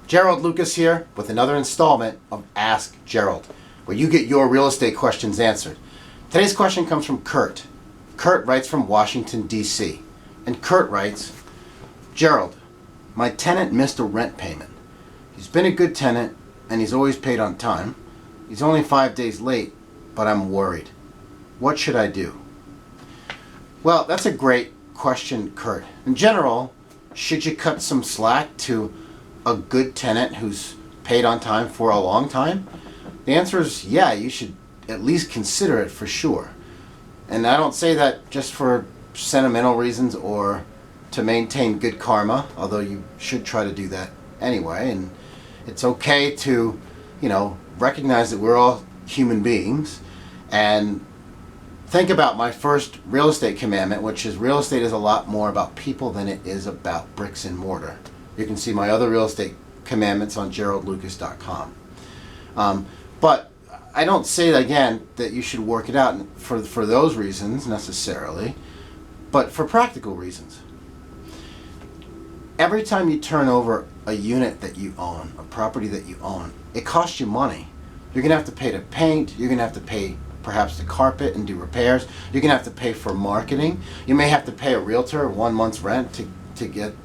Gerald Lucas here with another installment of Ask Gerald, where you get your real estate questions answered. Today's question comes from Kurt. Kurt writes from Washington, D.C. And Kurt writes, Gerald, my tenant missed a rent payment. He's been a good tenant and he's always paid on time. He's only 5 days late, but I'm worried. What should I do? Well, that's a great question, Kurt. In general, should you cut some slack to a good tenant who's paid on time for a long time? The answer is yeah, you should at least consider it for sure. And I don't say that just for sentimental reasons or to maintain good karma, although you should try to do that anyway. And it's okay to, recognize that we're all human beings and think about my first real estate commandment, which is real estate is a lot more about people than it is about bricks and mortar. You can see my other real estate commandments on geraldlucas.com. But I don't say again that you should work it out for those reasons necessarily, but for practical reasons. Every time you turn over a unit that you own, a property that you own, it costs you money. You're going to have to pay to paint, you're going to have to pay perhaps to carpet and do repairs, you're going to have to pay for marketing, you may have to pay a realtor 1 month's rent to get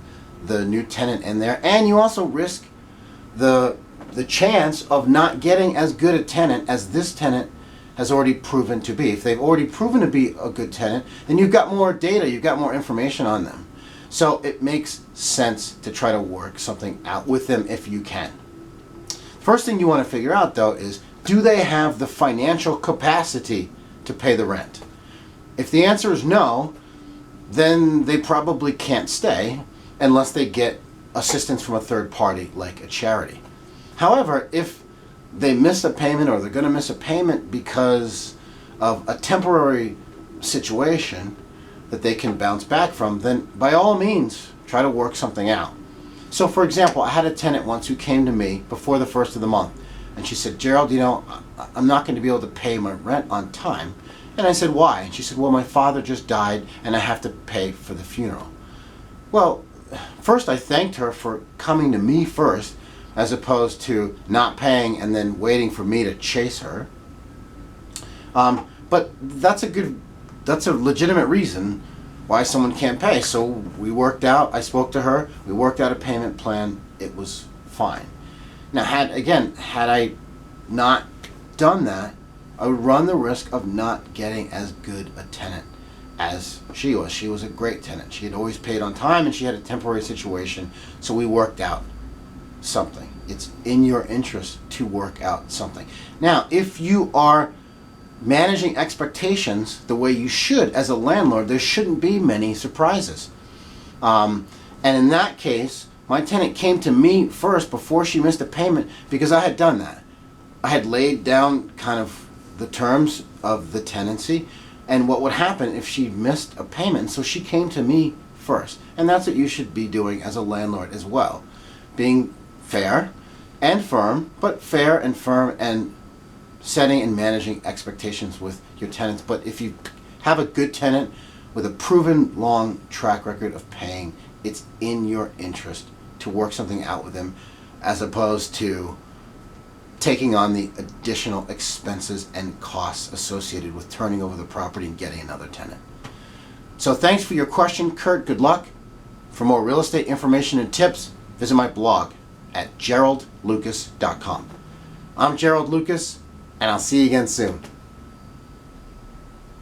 the new tenant in there, and you also risk the chance of not getting as good a tenant as this tenant has already proven to be. If they've already proven to be a good tenant, then you've got more data, you've got more information on them. So it makes sense to try to work something out with them if you can. First thing you want to figure out though is, do they have the financial capacity to pay the rent? If the answer is no, then they probably can't stay unless they get assistance from a third party like a charity. However, if they miss a payment or they're going to miss a payment because of a temporary situation that they can bounce back from, then by all means try to work something out. So for example, I had a tenant once who came to me before the first of the month and she said, Gerald, I'm not going to be able to pay my rent on time. And I said, why? And she said, well, my father just died and I have to pay for the funeral. Well, first I thanked her for coming to me first as opposed to not paying and then waiting for me to chase her. But that's a legitimate reason why someone can't pay. So we worked out, I spoke to her, we worked out a payment plan, it was fine. Now had I not done that, I would run the risk of not getting as good a tenant as she was. She was a great tenant. She had always paid on time and she had a temporary situation, so we worked out something. It's in your interest to work out something. Now, if you are managing expectations the way you should as a landlord, there shouldn't be many surprises. And in that case, my tenant came to me first before she missed a payment because I had done that. I had laid down kind of the terms of the tenancy and what would happen if she missed a payment. So she came to me first. And that's what you should be doing as a landlord as well. Being fair and firm, but fair and firm and setting and managing expectations with your tenants. But if you have a good tenant with a proven long track record of paying, it's in your interest to work something out with them as opposed to taking on the additional expenses and costs associated with turning over the property and getting another tenant. So thanks for your question, Kurt. Good luck. For more real estate information and tips, visit my blog at geraldlucas.com. I'm Gerald Lucas, and I'll see you again soon.